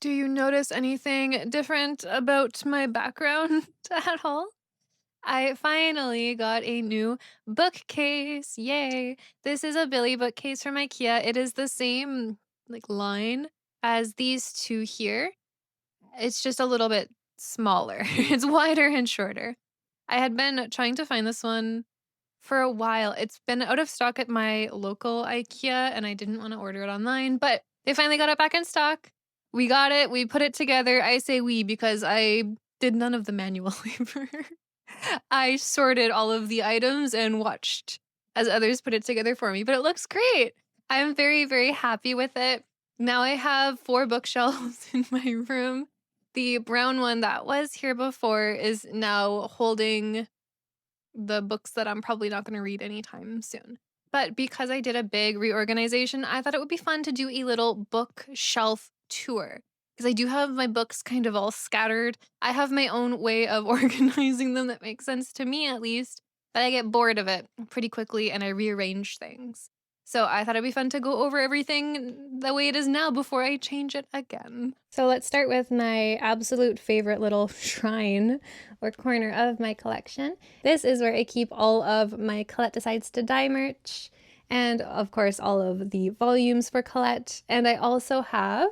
Do you notice anything different about my background at all? I finally got a new bookcase. Yay. This is a Billy bookcase from IKEA. It is the same line as these two here. It's just a little bit smaller. It's wider and shorter. I had been trying to find this one for a while. It's been out of stock at my local IKEA and I didn't want to order it online, but they finally got it back in stock. We got it, we put it together. I say we because I did none of the manual labor. I sorted all of the items and watched as others put it together for me, but it looks great. I'm very, very happy with it. Now I have 4 bookshelves in my room. The brown one that was here before is now holding the books that I'm probably not gonna read anytime soon. But because I did a big reorganization, I thought it would be fun to do a little bookshelf tour. Because I do have my books kind of all scattered. I have my own way of organizing them that makes sense to me at least, but I get bored of it pretty quickly and I rearrange things. So I thought it'd be fun to go over everything the way it is now before I change it again. So let's start with my absolute favorite little shrine or corner of my collection. This is where I keep all of my Colette Decides to Die merch and of course all of the volumes for Colette. And I also have,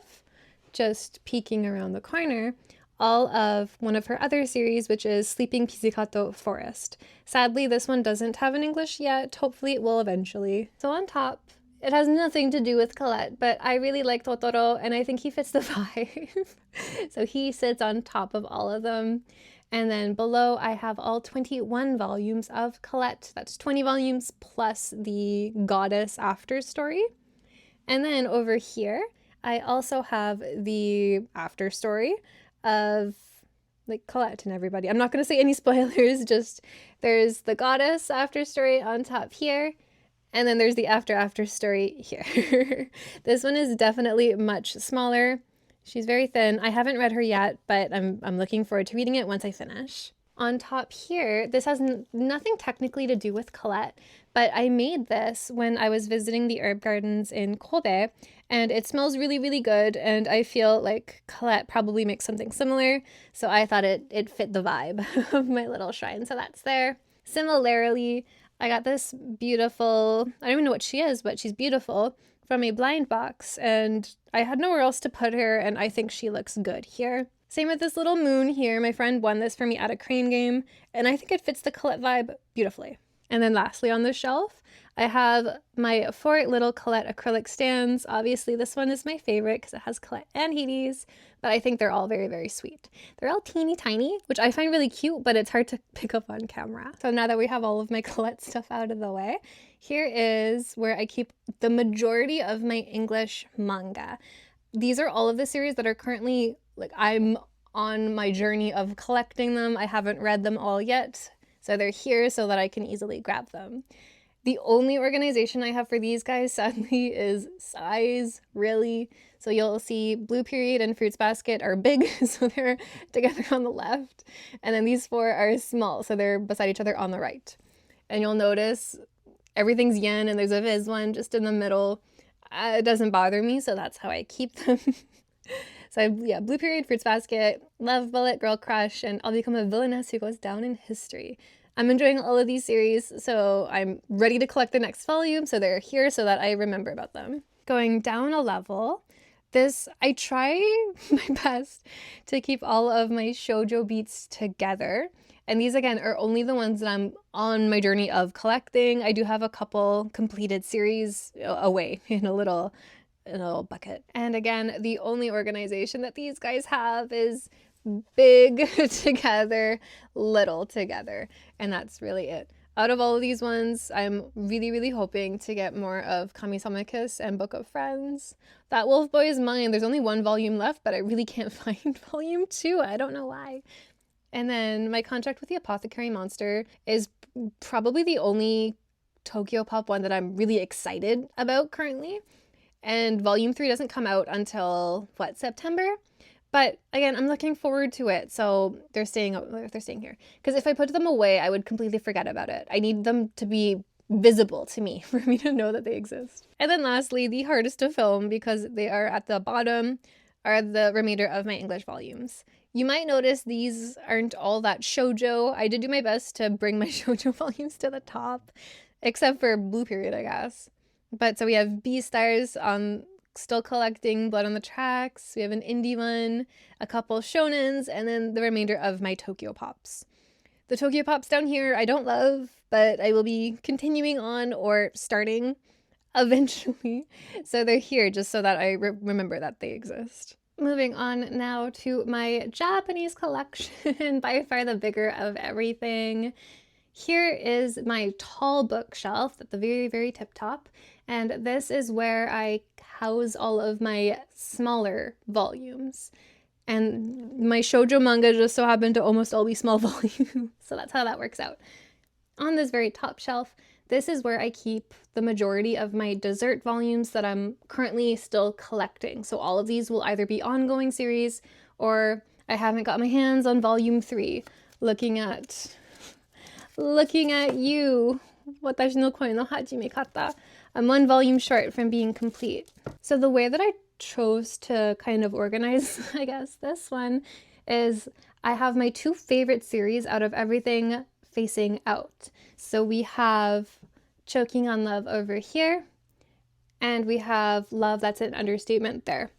just peeking around the corner, all of one of her other series, which is Sleeping Pizzicato Forest. Sadly, this one doesn't have an English yet. Hopefully it will eventually. So on top, it has nothing to do with Colette, but I really like Totoro and I think he fits the vibe. So he sits on top of all of them. And then below I have all 21 volumes of Colette. That's 20 volumes plus the Goddess After Story. And then over here, I also have the after story of Colette and everybody. I'm not going to say any spoilers, just there's the Goddess after story on top here, and then there's the after story here. This one is definitely much smaller. She's very thin. I haven't read her yet, but I'm looking forward to reading it once I finish. On top here, this has nothing technically to do with Colette, but I made this when I was visiting the herb gardens in Kobe, and it smells really, really good, and I feel like Colette probably makes something similar, so I thought it fit the vibe of my little shrine, so that's there. Similarly, I got this beautiful, I don't even know what she is, but she's beautiful, from a blind box, and I had nowhere else to put her, and I think she looks good here. Same with this little moon here. My friend won this for me at a crane game, and I think it fits the Colette vibe beautifully. And then lastly on the shelf, I have my 4 little Colette acrylic stands. Obviously this one is my favorite because it has Colette and Hades, but I think they're all very, very sweet. They're all teeny tiny, which I find really cute, but it's hard to pick up on camera. So now that we have all of my Colette stuff out of the way, here is where I keep the majority of my English manga. These are all of the series that are currently, I'm on my journey of collecting them. I haven't read them all yet, so they're here so that I can easily grab them. The only organization I have for these guys, sadly, is size, really. So you'll see Blue Period and Fruits Basket are big, so they're together on the left. And then these 4 are small, so they're beside each other on the right. And you'll notice everything's yen and there's a Viz one just in the middle. It doesn't bother me, so that's how I keep them. So yeah, Blue Period, Fruits Basket, Love Bullet, Girl Crush, and I'll Become a Villainess Who Goes Down in History. I'm enjoying all of these series, so I'm ready to collect the next volume, so they're here so that I remember about them. Going down a level, I try my best to keep all of my shoujo beats together. And these, again, are only the ones that I'm on my journey of collecting. I do have a couple completed series away in a little bucket. And again, the only organization that these guys have is big together, little together. And that's really it. Out of all of these ones, I'm really, really hoping to get more of Kami-sama Kiss and Book of Friends. That Wolf Boy is mine. There's only 1 volume left, but I really can't find volume 2. I don't know why. And then my contract with the Apothecary Monster is probably the only Tokyo Pop one that I'm really excited about currently. And volume 3 doesn't come out until, September? But again, I'm looking forward to it. So they're staying here. Because if I put them away, I would completely forget about it. I need them to be visible to me for me to know that they exist. And then lastly, the hardest to film because they are at the bottom are the remainder of my English volumes. You might notice these aren't all that shoujo. I did do my best to bring my shoujo volumes to the top, except for Blue Period, I guess. But so we have Beastars on still collecting Blood on the Tracks. We have an indie one, a couple shonens, and then the remainder of my Tokyo Pops. The Tokyo Pops down here I don't love, but I will be continuing on or starting eventually. So they're here just so that I remember that they exist. Moving on now to my Japanese collection, by far the bigger of everything. Here is my tall bookshelf at the very, very tip top, and this is where I house all of my smaller volumes. And my shoujo manga just so happen to almost all be small volumes, so that's how that works out. On this very top shelf, this is where I keep the majority of my dessert volumes that I'm currently still collecting. So all of these will either be ongoing series or I haven't got my hands on volume 3. Looking at you. Watashi no koi no hajime kata. I'm 1 volume short from being complete. So the way that I chose to kind of organize, I guess, this one is I have my 2 favorite series out of everything facing out. So we have Choking on Love over here, and we have Love That's an Understatement there.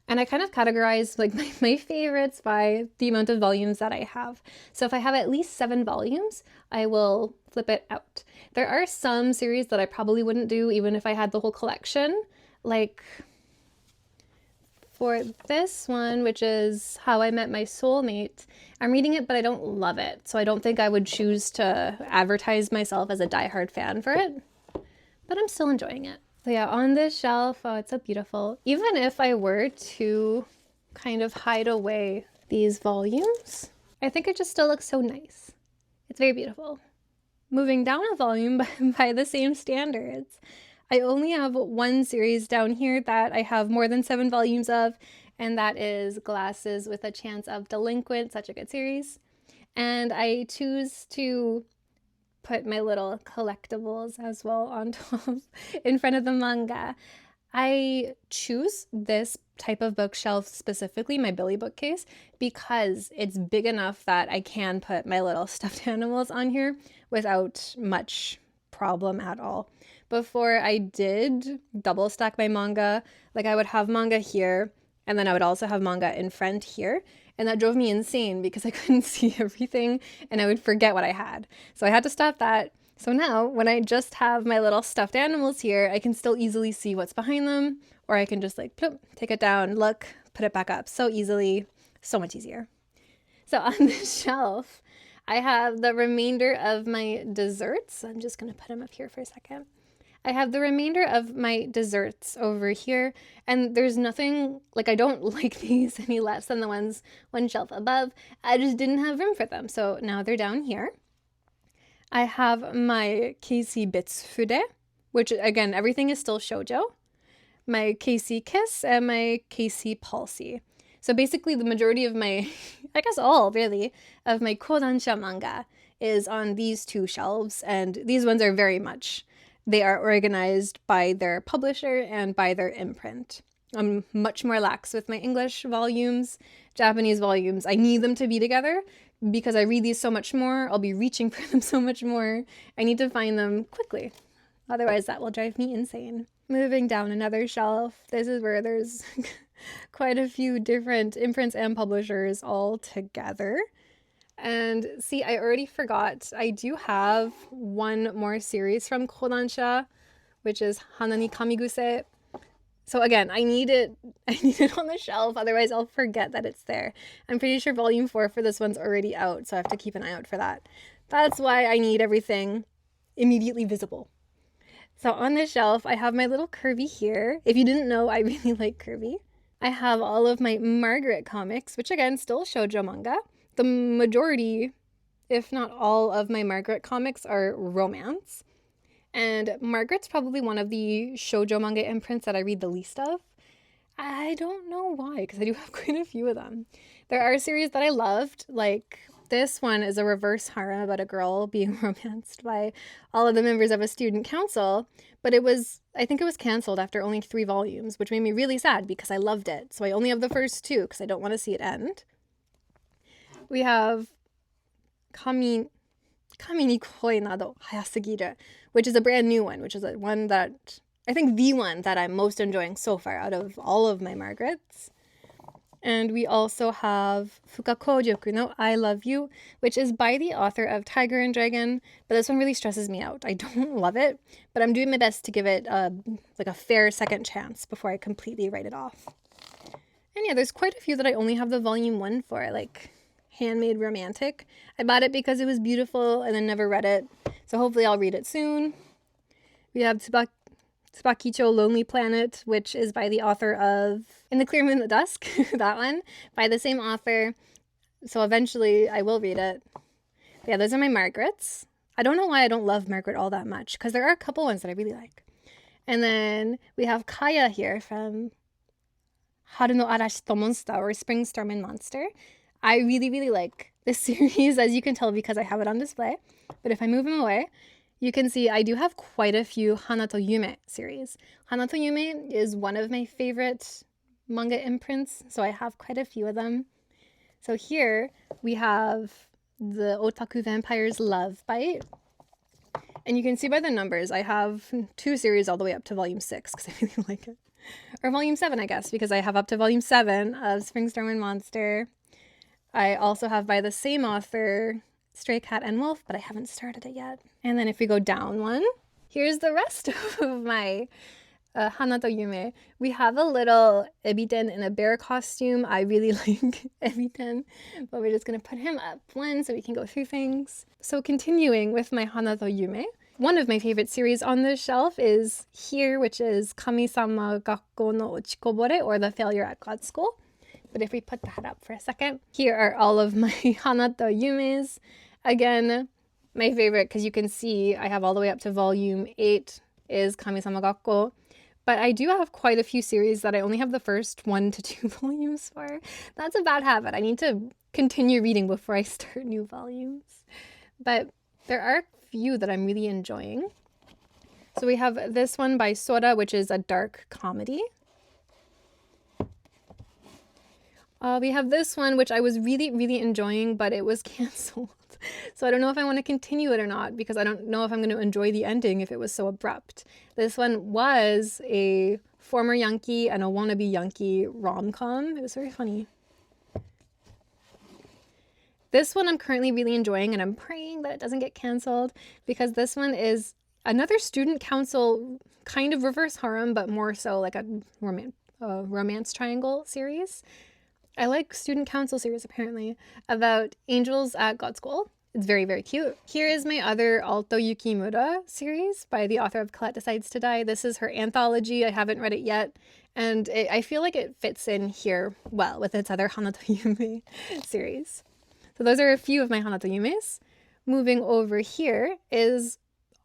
And I kind of categorize like my favorites by the amount of volumes that I have. So if I have at least 7 volumes, I will flip it out. There are some series that I probably wouldn't do even if I had the whole collection. Like for this one, which is How I Met My Soulmate, I'm reading it, but I don't love it. So I don't think I would choose to advertise myself as a diehard fan for it, but I'm still enjoying it. So yeah, on this shelf, oh, it's so beautiful. Even if I were to kind of hide away these volumes, I think it just still looks so nice. It's very beautiful. Moving down a volume by the same standards, I only have 1 series down here that I have more than 7 volumes of, and that is Glasses with a Chance of Delinquent, such a good series. And I choose to put my little collectibles as well on top in front of the manga. I choose this type of bookshelf specifically, my Billy bookcase, because it's big enough that I can put my little stuffed animals on here without much problem at all. Before I did double stack my manga, like I would have manga here, and then I would also have manga in front here. And that drove me insane because I couldn't see everything and I would forget what I had. So I had to stop that. So now when I just have my little stuffed animals here, I can still easily see what's behind them, or I can just like plop, take it down, look, put it back up so easily, so much easier. So on this shelf, I have the remainder of my desserts. I'm just going to put them up here for a second. I have the remainder of my desserts over here, and there's nothing, like I don't like these any less than the ones 1 shelf above. I just didn't have room for them, so now they're down here. I have my Casey Bitsufude, which again, everything is still shoujo, my Casey Kiss, and my Casey Palsy. So basically the majority of my, I guess all really, of my kodansha manga is on these 2 shelves, and these ones are very much, they are organized by their publisher and by their imprint. I'm much more lax with my English volumes. Japanese volumes, I need them to be together because I read these so much more. I'll be reaching for them so much more. I need to find them quickly. Otherwise, that will drive me insane. Moving down another shelf, this is where there's quite a few different imprints and publishers all together. And see, I already forgot. I do have 1 more series from Kodansha, which is Hanani Kamiguse. So again, I need it on the shelf, otherwise I'll forget that it's there. I'm pretty sure volume 4 for this one's already out, so I have to keep an eye out for that. That's why I need everything immediately visible. So on this shelf, I have my little Kirby here. If you didn't know, I really like Kirby. I have all of my Margaret comics, which again, still shoujo manga. The majority, if not all of my Margaret comics are romance. And Margaret's probably one of the shoujo manga imprints that I read the least of. I don't know why, because I do have quite a few of them. There are series that I loved, like This one is a reverse harem about a girl being romanced by all of the members of a student council, but I think it was canceled after only 3 volumes, which made me really sad because I loved it. So I only have the first 2 because I don't want to see it end. We have Kami ni koi nado hayasugiru, which is a brand new one, which is one that I think the one that I'm most enjoying so far out of all of my Margarets. And we also have Fukakojoku no I Love You, which is by the author of Tiger and Dragon, but this one really stresses me out. I don't love it, but I'm doing my best to give it a fair second chance before I completely write it off. And yeah, there's quite a few that I only have the volume 1 for, like Handmade Romantic. I bought it because it was beautiful and then never read it, so hopefully I'll read it soon. We have Tsubakicho Lonely Planet, which is by the author of In the Clear Moonlit Dusk, that one, by the same author. So eventually I will read it. But yeah, those are my Margarets. I don't know why I don't love Margaret all that much, because there are a couple ones that I really like. And then we have Kaya here from Haru no Arashi to Monster, or Spring Storm and Monster. I really, really like this series, as you can tell because I have it on display. But if I move them away, you can see I do have quite a few Hana to Yume series. Hana to Yume is one of my favorite manga imprints, so I have quite a few of them. So here we have the Otaku Vampire's Love Bite. And you can see by the numbers, I have 2 series all the way up to volume 6 because I really like it. Or volume 7, I guess, because I have up to volume 7 of Spring Storm and Monster. I also have by the same author Stray Cat and Wolf, but I haven't started it yet. And then if we go down one, here's the rest of my Hana to Yume. We have a little Ebiten in a bear costume. I really like Ebiten, but we're just going to put him up one so we can go through things. So continuing with my Hana to Yume, one of my favorite series on this shelf is here, which is Kami-sama Gakko no Uchikobore, or The Failure at God School. But if we put that up for a second, here are all of my Hana to Yumes. Again, my favorite, because you can see I have all the way up to volume 8, is Kami-sama Gakko. But I do have quite a few series that I only have the first 1 to 2 volumes for. That's a bad habit. I need to continue reading before I start new volumes. But there are a few that I'm really enjoying. So we have this one by Sora, which is a dark comedy. We have this one, which I was really, really enjoying, but it was canceled. So I don't know if I want to continue it or not, because I don't know if I'm going to enjoy the ending if it was so abrupt. This one was a former Yankee and a wannabe Yankee rom-com. It was very funny. This one I'm currently really enjoying, and I'm praying that it doesn't get canceled, because this one is another student council kind of reverse harem, but more so like a romance triangle series. I like student council series, apparently, about angels at God School. It's very, very cute. Here is my other Alto Yukimura series by the author of Colette Decides to Die. This is her anthology. I haven't read it yet, and I feel like it fits in here well with its other Hana to Yume series. So those are a few of my Hana to Yumes. Moving over here is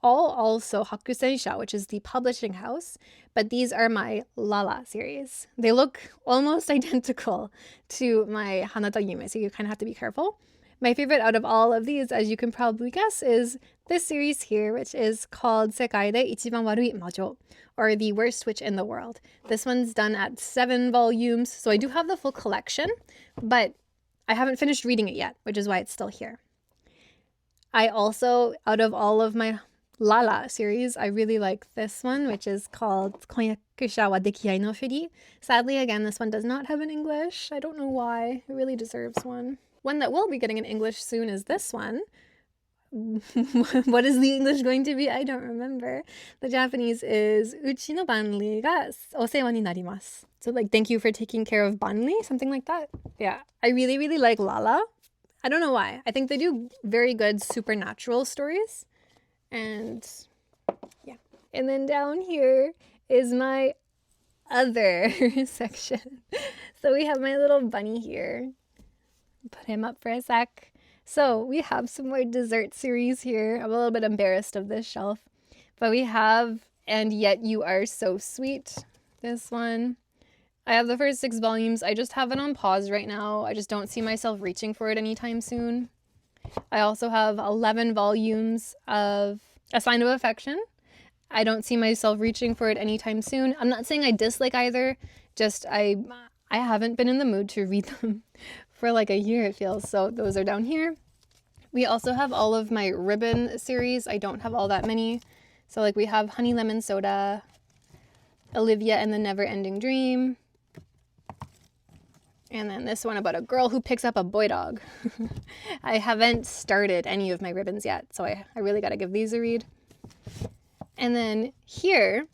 all also Hakusensha, which is the publishing house, but these are my Lala series. They look almost identical to my Hana to Yume, so you kind of have to be careful. My favorite out of all of these, as you can probably guess, is this series here, which is called Sekai de Ichiban Warui Majo, or The Worst Witch in the World. This one's done at 7 volumes, so I do have the full collection, but I haven't finished reading it yet, which is why it's still here. I also, out of all of my Lala series, I really like this one, which is called Konyakusha wa Dekiai no Furi. Sadly, again, this one does not have an English. I don't know why. It really deserves one. One that will be getting an English soon is this one. What is the English going to be? I don't remember. The Japanese is Uchi no banri ga osewa ni narimasu. So like, thank you for taking care of banri, something like that. Yeah, I really, really like Lala. I don't know why. I think they do very good supernatural stories. And yeah. And then down here is my other section. So we have my little bunny here. Put him up for a sec. So we have some more dessert series here. I'm a little bit embarrassed of this shelf. But we have And Yet You Are So Sweet. This one. I have the first 6 volumes. I just have it on pause right now. I just don't see myself reaching for it anytime soon. I also have 11 volumes of A Sign of Affection. I don't see myself reaching for it anytime soon. I'm not saying I dislike either, just I haven't been in the mood to read them for like a year, it feels. So those are down here. We also have all of my ribbon series. I don't have all that many. So like we have Honey Lemon Soda, Olivia and the Never Ending Dream, and then this one about a girl who picks up a boy dog. I haven't started any of my ribbons yet, so I really gotta give these a read. And then here,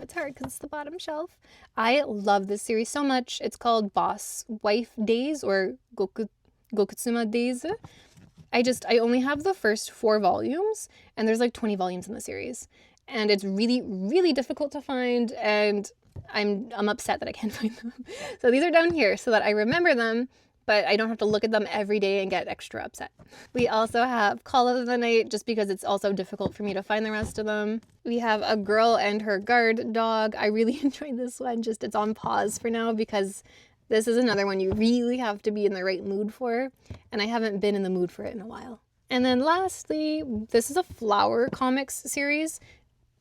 it's hard because it's the bottom shelf. I love this series so much. It's called Boss Wife Days or Gokutsuma Days. I only have the first 4 volumes, and there's like 20 volumes in the series. And it's really, really difficult to find, and I'm upset that I can't find them. So these are down here so that I remember them, but I don't have to look at them every day and get extra upset. We also have Call of the Night, just because it's also difficult for me to find the rest of them. We have A Girl and Her Guard Dog. I really enjoyed this one, just it's on pause for now because this is another one you really have to be in the right mood for, and I haven't been in the mood for it in a while. And then lastly, this is a Flower Comics series.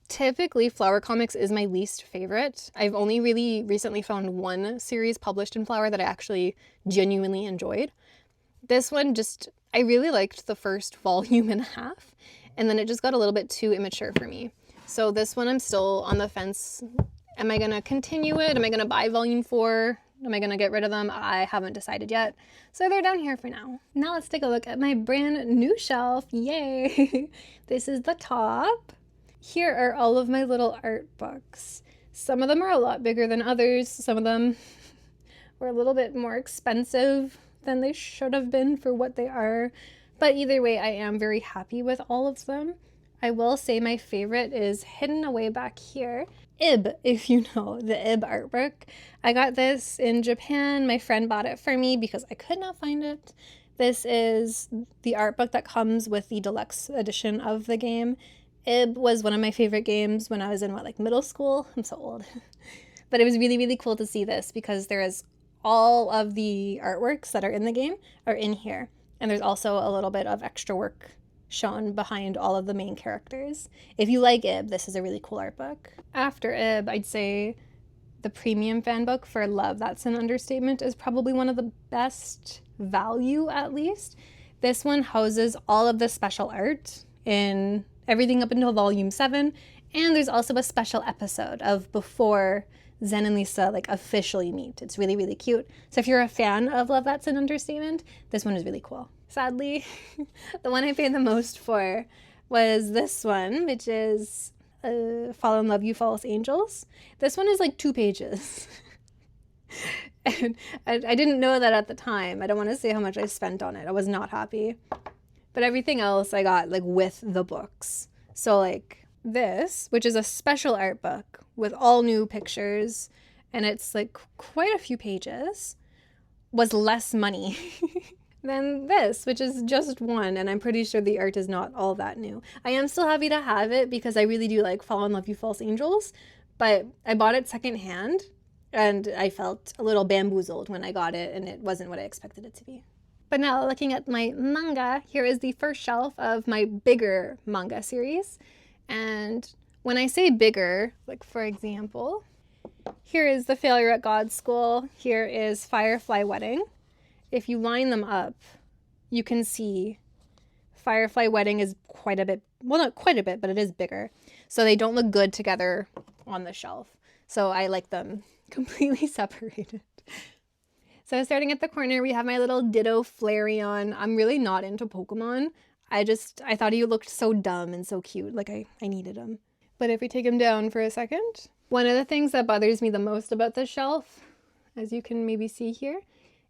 Typically, Flower Comics is my least favorite. I've only really recently found one series published in Flower that I actually genuinely enjoyed. This one I really liked the first volume and a half, and then it just got a little bit too immature for me. So this one I'm still on the fence. Am I gonna continue it? Am I gonna buy volume 4? Am I gonna get rid of them? I haven't decided yet. So they're down here for now. Now let's take a look at my brand new shelf. Yay! This is the top. Here are all of my little art books. Some of them are a lot bigger than others. Some of them were a little bit more expensive than they should have been for what they are. But either way, I am very happy with all of them. I will say my favorite is hidden away back here. Ib, if you know, the Ib art book. I got this in Japan. My friend bought it for me because I could not find it. This is the art book that comes with the deluxe edition of the game. Ib was one of my favorite games when I was in middle school. I'm so old. But it was really, really cool to see this because there is all of the artworks that are in the game are in here. And there's also a little bit of extra work shown behind all of the main characters. If you like Ib, this is a really cool art book. After Ib, I'd say the premium fan book for Love, That's an Understatement, is probably one of the best value, at least. This one houses all of the special art in everything up until volume 7, and there's also a special episode of before Zen and Lisa officially meet. It's really, really cute. So if you're a fan of Love, That's an Understatement, this one is really cool. Sadly, the one I paid the most for was this one, which is Fall in Love, You False Angels. This one is 2 pages. And I didn't know that at the time. I don't want to say how much I spent on it. I was not happy. But everything else I got with the books. So this, which is a special art book with all new pictures, and it's quite a few pages, was less money than this, which is just one, and I'm pretty sure the art is not all that new. I am still happy to have it because I really do like Fall in Love, You False Angels, but I bought it secondhand, and I felt a little bamboozled when I got it, and it wasn't what I expected it to be. But now looking at my manga, here is the first shelf of my bigger manga series. And when I say bigger, for example, here is The Failure at God's School. Here is Firefly Wedding. If you line them up, you can see Firefly Wedding is quite a bit, well, not quite a bit, but it is bigger. So they don't look good together on the shelf. So I like them completely separated. So starting at the corner, we have my little Ditto Flareon. I'm really not into Pokemon. I thought he looked so dumb and so cute. I needed him. But if we take him down for a second, one of the things that bothers me the most about this shelf, as you can maybe see here,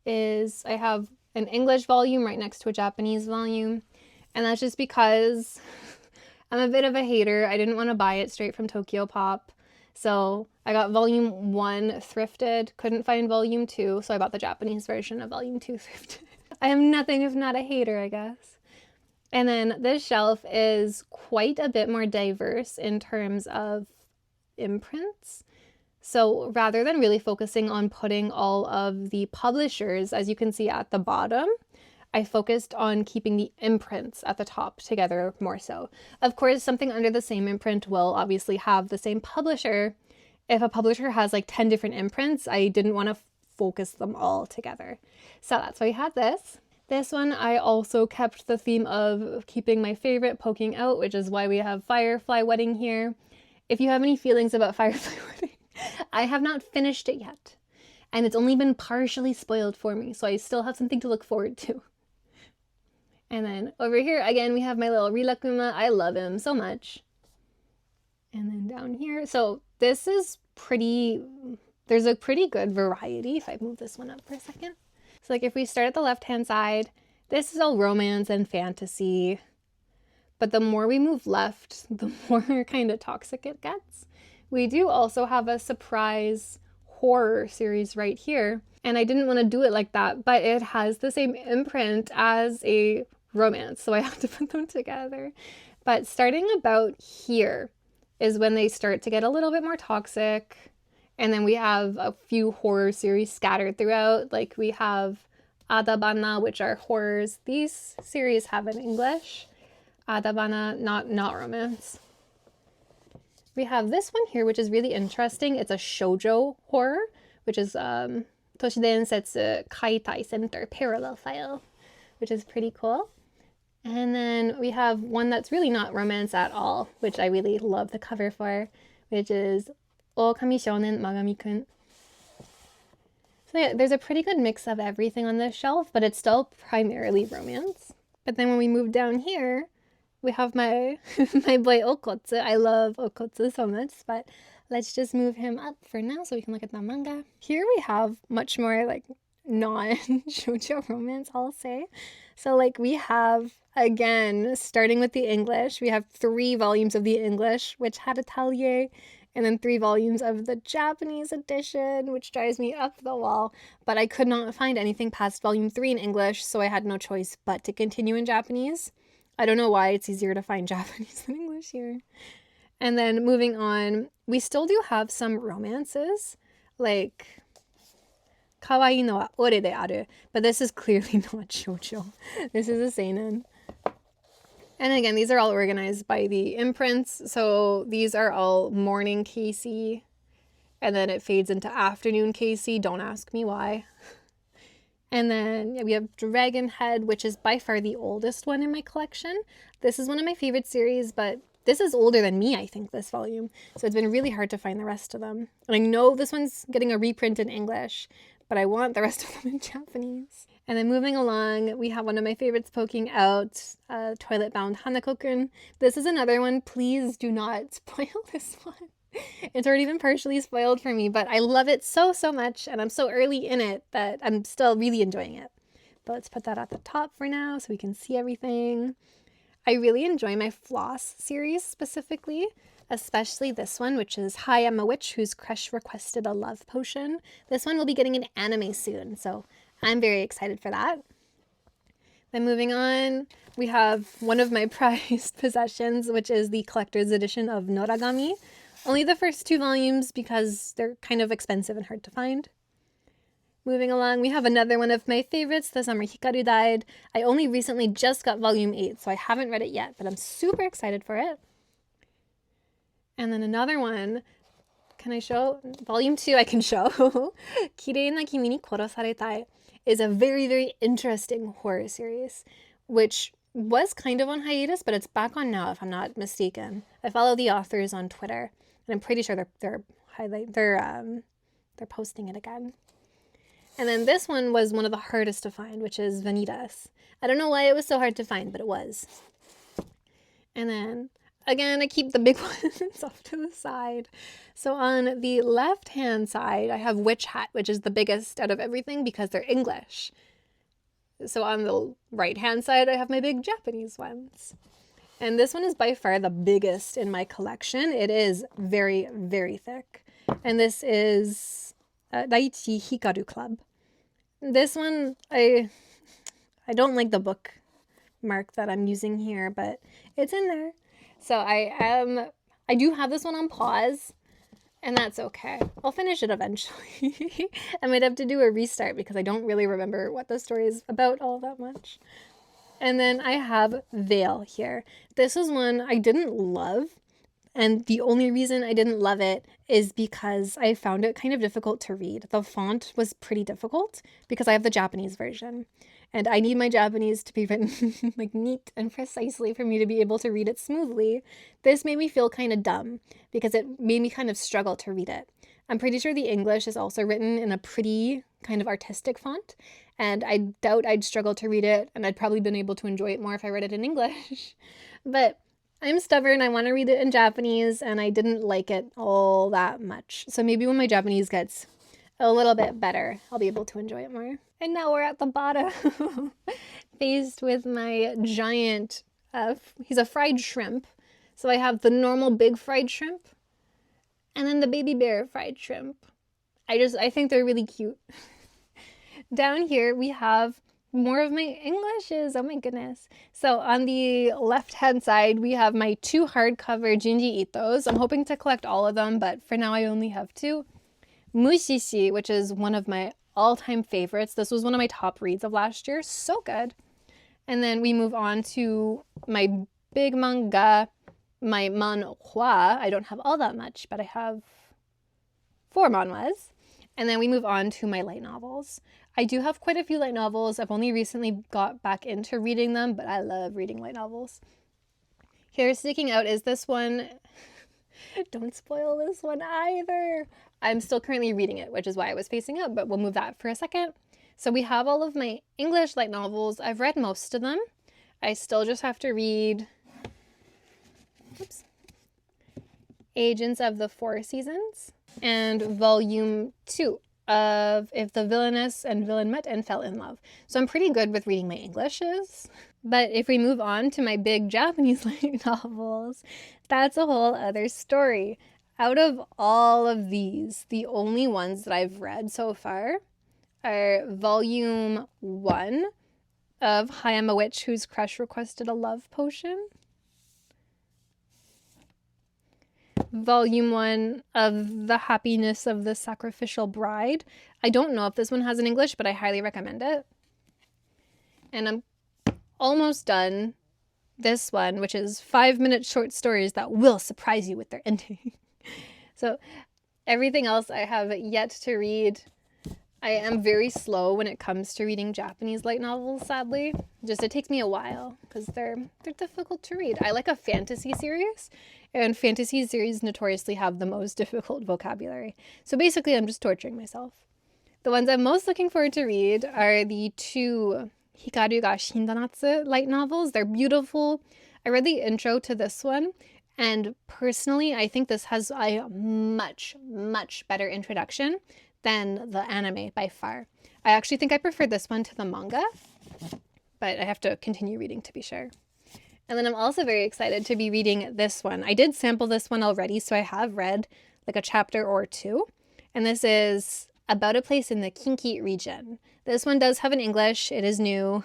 is I have an English volume right next to a Japanese volume. And that's just because I'm a bit of a hater. I didn't want to buy it straight from Tokyo Pop. So I got volume 1 thrifted, couldn't find volume 2, so I bought the Japanese version of volume 2 thrifted. I am nothing if not a hater, I guess. And then this shelf is quite a bit more diverse in terms of imprints. So rather than really focusing on putting all of the publishers, as you can see at the bottom, I focused on keeping the imprints at the top together more so. Of course, something under the same imprint will obviously have the same publisher. If a publisher has like 10 different imprints, I didn't want to focus them all together. So that's why we had this. This one, I also kept the theme of keeping my favorite poking out, which is why we have Firefly Wedding here. If you have any feelings about Firefly Wedding, I have not finished it yet. And it's only been partially spoiled for me, so I still have something to look forward to. And then over here, again, we have my little Rilakuma. I love him so much. And then down here, so this is pretty, there's a pretty good variety. If I move this one up for a second. So like if we start at the left-hand side, this is all romance and fantasy. But the more we move left, the more kind of toxic it gets. We do also have a surprise horror series right here. And I didn't want to do it like that, but it has the same imprint as a romance, so I have to put them together. But starting about here is when they start to get a little bit more toxic. And then we have a few horror series scattered throughout. Like we have Adabana, which are horrors. These series have in English. Adabana, not romance. We have this one here, which is really interesting. It's a shoujo horror, which is Toshiden Setsu Kaitai Center parallel file, which is pretty cool. And then we have one that's really not romance at all, which I really love the cover for, which is Okami Shounen Magami-kun. So yeah, there's a pretty good mix of everything on this shelf, but it's still primarily romance. But then when we move down here, we have my my boy Okotsu. I love Okotsu so much, but let's just move him up for now so we can look at the manga. Here we have much more like non-shoujo romance, I'll say. So like we have, again, starting with the English, we have 3 volumes of the English, which had Atelier, and then 3 volumes of the Japanese edition, which drives me up the wall. But I could not find anything past volume 3 in English, so I had no choice but to continue in Japanese. I don't know why it's easier to find Japanese than English here. And then moving on, we still do have some romances, like Kawaii no wa ore de aru, but this is clearly not shoujo. This is a seinen. And again, these are all organized by the imprints. So these are all morning Casey, and then it fades into afternoon Casey. Don't ask me why. And then we have Dragon Head, which is by far the oldest one in my collection. This is one of my favorite series, but this is older than me, I think, this volume. So it's been really hard to find the rest of them. And I know this one's getting a reprint in English, but I want the rest of them in Japanese. And then moving along, we have one of my favorites poking out, Toilet Bound Hanako-kun. This is another one. Please do not spoil this one. It's already been partially spoiled for me, but I love it so much, and I'm so early in it that I'm still really enjoying it. But let's put that at the top for now so we can see everything. I really enjoy my Floss series specifically, especially this one, which is Hi, I'm a Witch Whose Crush Requested a Love Potion. This one will be getting an anime soon, so I'm very excited for that. Then moving on, we have one of my prized possessions, which is the collector's edition of Noragami. Only the first 2 volumes because they're kind of expensive and hard to find. Moving along, we have another one of my favorites, The Summer Hikaru Died. I only recently just got volume 8, so I haven't read it yet, but I'm super excited for it. And then another one, can I show? Volume 2 I can show. Kirei na Kimi ni Korosaretai is a very interesting horror series, which was kind of on hiatus, but it's back on now if I'm not mistaken. I follow the authors on Twitter, and I'm pretty sure they're posting it again. And then this one was one of the hardest to find, which is Vanitas. I don't know why it was so hard to find, but it was. And then again, I keep the big ones off to the side. So on the left-hand side, I have Witch Hat, which is the biggest out of everything because they're English. So on the right-hand side, I have my big Japanese ones. And this one is by far the biggest in my collection. It is very thick. And this is Daiichi Hikaru Club. This one, I don't like the book mark that I'm using here, but it's in there. So I do have this one on pause. And that's okay. I'll finish it eventually. I might have to do a restart because I don't really remember what the story is about all that much. And then I have Veil here. This is one I didn't love. And the only reason I didn't love it is because I found it kind of difficult to read. The font was pretty difficult because I have the Japanese version. And I need my Japanese to be written like neat and precisely for me to be able to read it smoothly. This made me feel kind of dumb because it made me kind of struggle to read it. I'm pretty sure the English is also written in a pretty kind of artistic font, and I doubt I'd struggle to read it, and I'd probably been able to enjoy it more if I read it in English. But I'm stubborn, I want to read it in Japanese, and I didn't like it all that much. So maybe when my Japanese gets a little bit better, I'll be able to enjoy it more. And now we're at the bottom, faced with my giant, he's a fried shrimp. So I have the normal big fried shrimp, and then the baby bear fried shrimp. I think they're really cute. Down here we have more of my Englishes. Oh my goodness. So on the left-hand side, we have my 2 hardcover Junji Itos. I'm hoping to collect all of them, but for now I only have 2. Mushishi, which is one of my all-time favorites. This was one of my top reads of last year. So good. And then we move on to my big manga, my manhwa. I don't have all that much, but I have 4 manhwas. And then we move on to my light novels. I do have quite a few light novels. I've only recently got back into reading them, but I love reading light novels. Here sticking out is this one. Don't spoil this one either. I'm still currently reading it, which is why I was facing up, but we'll move that for a second. So we have all of my English light novels. I've read most of them. I still just have to read Agents of the Four Seasons and volume 2 of If the Villainess and Villain Met and Fell in Love. So I'm pretty good with reading my Englishes. But if we move on to my big Japanese light novels, that's a whole other story. Out of all of these, the only ones that I've read so far are volume 1 of I Am a Witch Whose Crush Requested a Love Potion, volume 1 of The Happiness of the Sacrificial Bride. I don't know if this one has in English, but I highly recommend it. And I'm almost done this one, which is 5-minute short stories that will surprise you with their ending. So everything else I have yet to read. I am very slow when it comes to reading Japanese light novels, sadly. It takes me a while because they're difficult to read. I like a fantasy series, and fantasy series notoriously have the most difficult vocabulary. So basically, I'm just torturing myself. The ones I'm most looking forward to read are the 2 Hikaru ga Shindanatsu light novels. They're beautiful. I read the intro to this one, and personally, I think this has a much, much better introduction than the anime by far. I actually think I prefer this one to the manga, but I have to continue reading to be sure. And then I'm also very excited to be reading this one. I did sample this one already, so I have read like a chapter or 2. And this is about a place in the Kinki region. This one does have an English. It is new.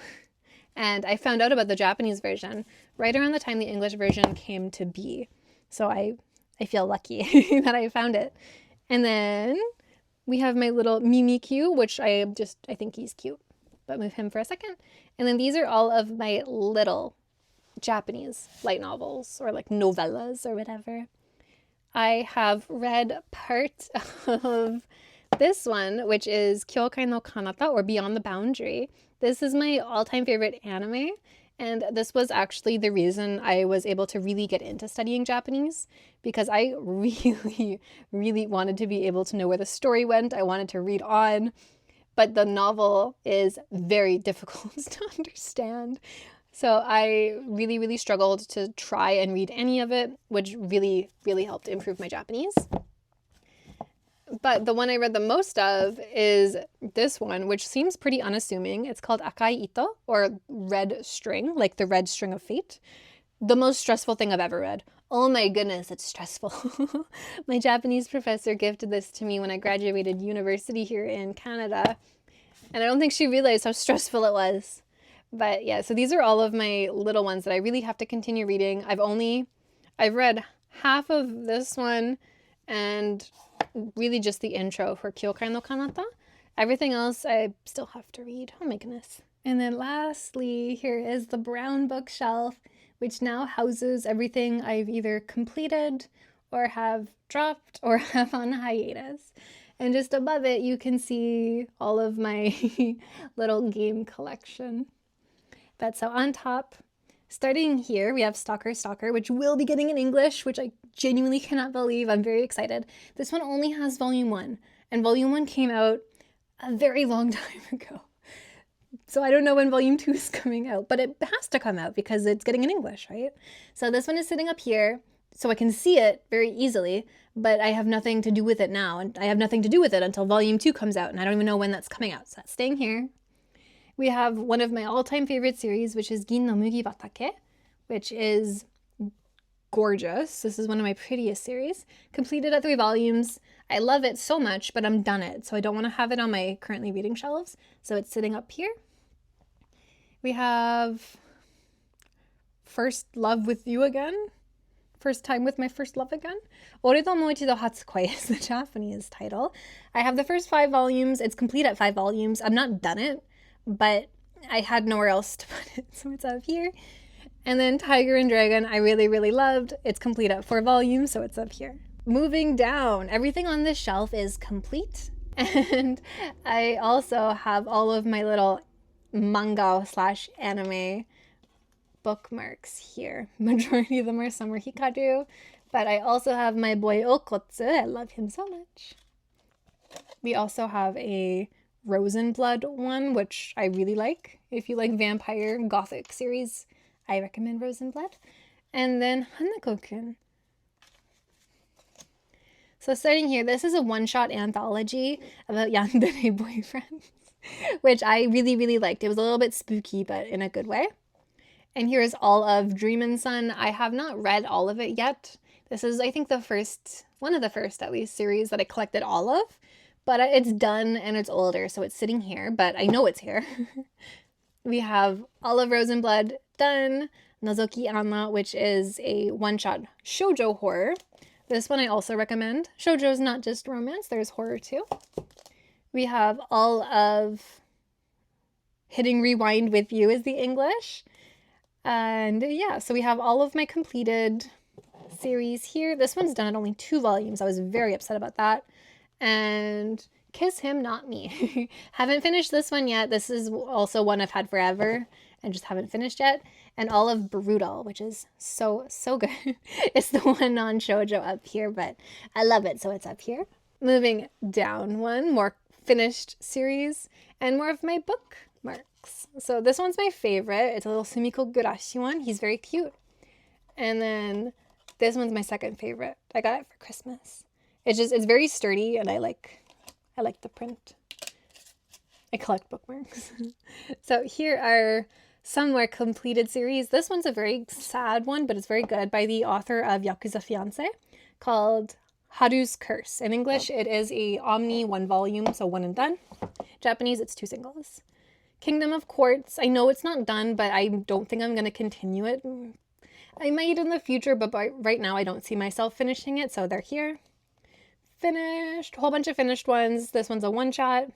And I found out about the Japanese version right around the time the English version came to be. So I feel lucky that I found it. And then we have my little Mimikyu, which I think he's cute, but move him for a second. And then these are all of my little Japanese light novels, or like novellas or whatever. I have read part of this one, which is Kyokai no Kanata, or Beyond the Boundary. This is my all-time favorite anime, and this was actually the reason I was able to really get into studying Japanese, because I really, really wanted to be able to know where the story went. I wanted to read on, but the novel is very difficult to understand. So I really, really struggled to try and read any of it, which really, really helped improve my Japanese. But the one I read the most of is this one, which seems pretty unassuming. It's called Akai Ito, or Red String, like the red string of fate. The most stressful thing I've ever read. Oh my goodness, it's stressful. My Japanese professor gifted this to me when I graduated university here in Canada, and I don't think she realized how stressful it was. But yeah, so these are all of my little ones that I really have to continue reading. I've read half of this one, and really just the intro for Kyokai no Kanata. Everything else I still have to read. Oh my goodness. And then lastly, here is the brown bookshelf, which now houses everything I've either completed or have dropped or have on hiatus. And just above it, you can see all of my little game collection. But so on top, starting here, we have Stalker Stalker, which will be getting in English, which I genuinely cannot believe. I'm very excited. This one only has volume 1, and volume 1 came out a very long time ago. So I don't know when volume 2 is coming out, but it has to come out because it's getting in English, right? So this one is sitting up here, so I can see it very easily, but I have nothing to do with it now, and I have nothing to do with it until volume 2 comes out, and I don't even know when that's coming out, so that's staying here. We have one of my all-time favorite series, which is Gin no Mugi Batake, which is gorgeous. This is one of my prettiest series. Completed at 3 volumes. I love it so much, but I'm done it, so I don't want to have it on my currently reading shelves, so it's sitting up here. We have First Love with You Again. First Time with My First Love Again. Oredo mo ichido hatsukoi is the Japanese title. I have the first 5 volumes. It's complete at 5 volumes. I'm not done it, but I had nowhere else to put it, so it's up here. And then Tiger and Dragon, I really, really loved. It's complete at 4 volumes, so it's up here. Moving down, everything on this shelf is complete. And I also have all of my little manga / anime bookmarks here. Majority of them are Summer Hikaru, but I also have my boy Okotsu. I love him so much. We also have a Rosenblood one, which I really like. If you like vampire gothic series, I recommend Rosenblood. And then Hanako-kun. So starting here, this is a one-shot anthology about yandere boyfriends, which I really, really liked. It was a little bit spooky, but in a good way. And here is all of Dream and Sun. I have not read all of it yet. This is, I think, one of the first, at least, series that I collected all of. But it's done and it's older, so it's sitting here, but I know it's here. We have all of Rosenblood done. Nozoki Anna, which is a one-shot shoujo horror. This one I also recommend. Shoujo is not just romance, there's horror too. We have all of Hitting Rewind with You is the English. And yeah, so we have all of my completed series here. This one's done at only 2 volumes. I was very upset about that. And Kiss Him, Not Me. Haven't finished this one yet. This is also one I've had forever and just haven't finished yet. And all of Brutal, which is so, so good. It's the one on Shoujo up here, but I love it, so it's up here. Moving down one, more finished series and more of my bookmarks. So this one's my favorite. It's a little Sumiko Gurashi one. He's very cute. And then this one's my second favorite. I got it for Christmas. It's very sturdy, and I like the print. I collect bookmarks. So here are some more completed series. This one's a very sad one, but it's very good, by the author of Yakuza Fiancé, called Haru's Curse. In English, it is a omni 1 volume, so 1 and done. Japanese, it's 2 singles. Kingdom of Quartz. I know it's not done, but I don't think I'm going to continue it. I might in the future, but right now I don't see myself finishing it, so they're here. Finished. A whole bunch of finished ones. This one's a one-shot.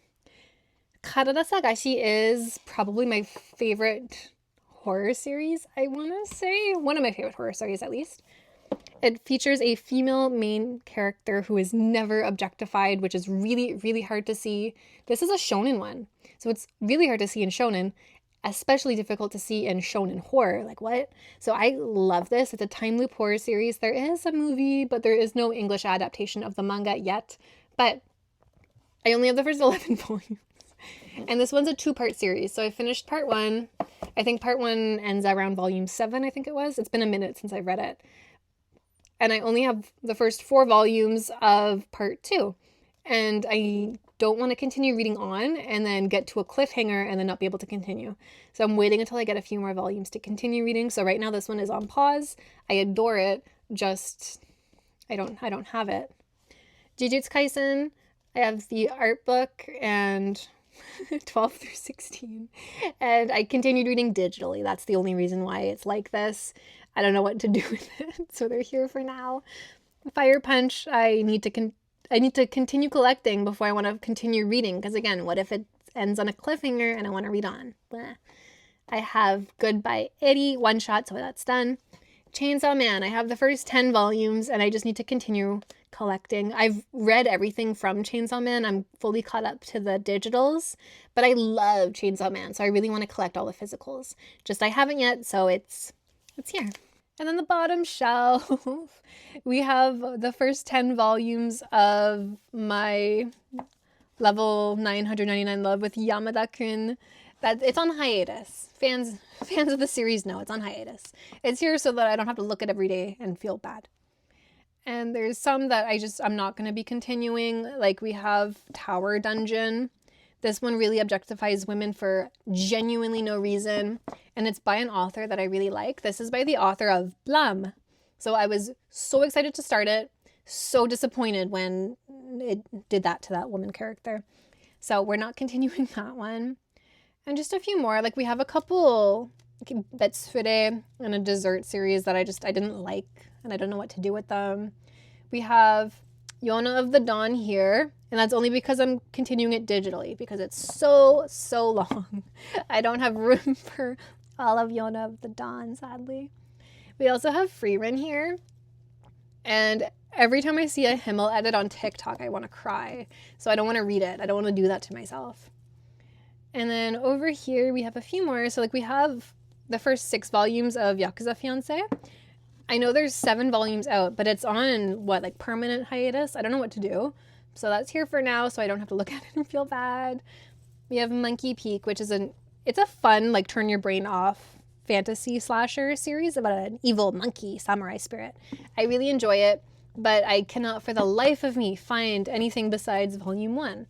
Karada Sagashi is probably my favorite horror series, I want to say. One of my favorite horror series, at least. It features a female main character who is never objectified, which is really, really hard to see. This is a shonen one, so it's really hard to see in shonen, especially difficult to see in shonen horror. Like, what? So I love this. It's a time loop horror series. There is a movie, but there is no English adaptation of the manga yet. But I only have the first 11 volumes. And this one's a 2-part series. So I finished part 1. I think part 1 ends around volume 7, I think it was. It's been a minute since I read it. And I only have the first 4 volumes of part 2. And I don't want to continue reading on and then get to a cliffhanger and then not be able to continue. So I'm waiting until I get a few more volumes to continue reading. So right now this one is on pause. I adore it. Just I don't have it. Jujutsu Kaisen, I have the art book and 12 through 16. And I continued reading digitally. That's the only reason why it's like this. I don't know what to do with it. So they're here for now. Fire Punch, I need to I need to continue collecting before I want to continue reading. Because again, what if it ends on a cliffhanger and I want to read on? Bleh. I have Goodbye Eddie one shot, so that's done. Chainsaw Man, I have the first 10 volumes and I just need to continue collecting. I've read everything from Chainsaw Man. I'm fully caught up to the digitals, but I love Chainsaw Man, so I really want to collect all the physicals. Just I haven't yet, so it's here. And then the bottom shelf, we have the first 10 volumes of my level 999 love with Yamada-kun. That it's on hiatus. Fans of the series know it's on hiatus. It's here so that I don't have to look at it every day and feel bad. And there's some that I'm not going to be continuing. Like we have Tower Dungeon. This one really objectifies women for genuinely no reason. And it's by an author that I really like. This is by the author of Blum. So I was so excited to start it. So disappointed when it did that to that woman character. So we're not continuing that one. And just a few more. Like we have a couple Betsure and a dessert series that I didn't like and I don't know what to do with them. We have Yona of the Dawn here, and that's only because I'm continuing it digitally because it's so long. I don't have room for all of Yona of the Dawn, sadly. We also have Freerun here, and every time I see a Himmel edit on TikTok, I want to cry. So I don't want to read it. I don't want to do that to myself. And then over here, we have a few more. So like we have the first 6 volumes of Yakuza Fiancé. I know there's 7 volumes out, but it's on like permanent hiatus. I don't know what to do. So that's here for now, so I don't have to look at it and feel bad. We have Monkey Peak, which is it's a fun, like turn your brain off fantasy slasher series about an evil monkey samurai spirit. I really enjoy it, but I cannot for the life of me find anything besides volume 1.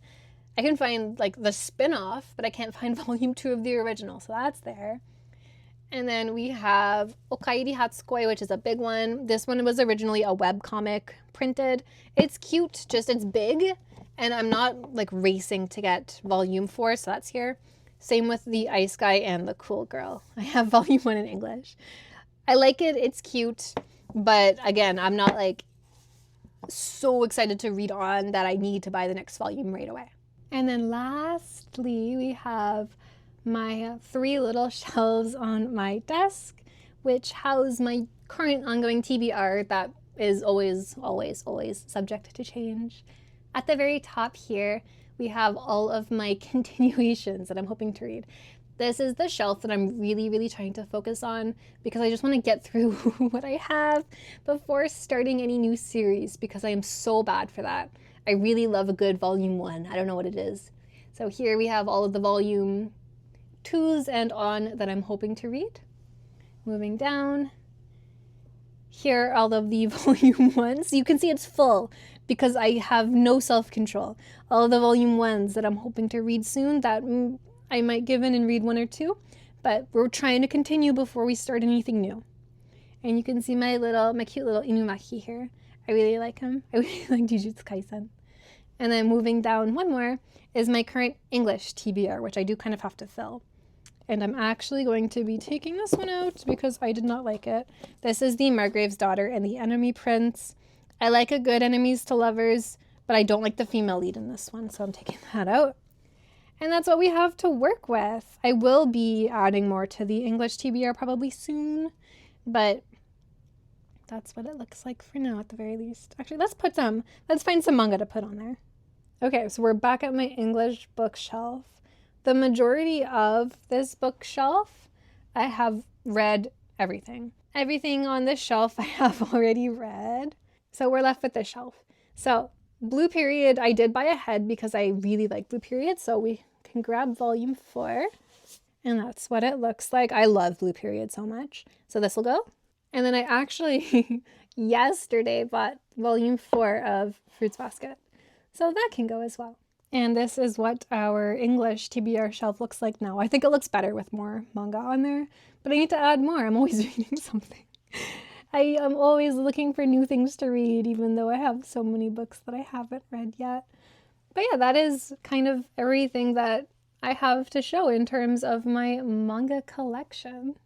I can find like the spin-off, but I can't find volume 2 of the original, so that's there. And then we have Okairi Hatsukoi, which is a big one. This one was originally a webcomic printed. It's cute, just it's big, and I'm not like racing to get volume 4, so that's here. Same with the Ice Guy and the Cool Girl. I have volume 1 in English. I like it, it's cute, but again, I'm not like so excited to read on that I need to buy the next volume right away. And then lastly, we have my 3 little shelves on my desk, which house my current ongoing TBR that is always subject to change. At the very top here, we have all of my continuations that I'm hoping to read. This is the shelf that I'm really trying to focus on because I just want to get through what I have before starting any new series because I am so bad for that. I really love a good volume 1. I don't know what it is. So here we have all of the volume 2s and on that I'm hoping to read. Moving down. Here are all of the volume 1s. You can see it's full because I have no self-control. All of the volume 1s that I'm hoping to read soon that I might give in and read 1 or 2, but we're trying to continue before we start anything new. And you can see my cute little Inumaki here. I really like him. I really like Jujutsu Kaisen. And then moving down one more is my current English TBR, which I do kind of have to fill. And I'm actually going to be taking this one out because I did not like it. This is the Margrave's Daughter and the Enemy Prince. I like a good enemies to lovers, but I don't like the female lead in this one, so I'm taking that out. And that's what we have to work with. I will be adding more to the English TBR probably soon, but that's what it looks like for now at the very least. Actually, let's find some manga to put on there. Okay, so we're back at my English bookshelf. The majority of this bookshelf, I have read everything. Everything on this shelf I have already read. So we're left with this shelf. So Blue Period, I did buy ahead because I really like Blue Period, so we can grab volume 4. And that's what it looks like. I love Blue Period so much. So this will go. And then I actually yesterday bought volume 4 of Fruits Basket. So that can go as well. And this is what our English TBR shelf looks like now. I think it looks better with more manga on there, but I need to add more. I'm always reading something. I am always looking for new things to read, even though I have so many books that I haven't read yet. But yeah, that is kind of everything that I have to show in terms of my manga collection.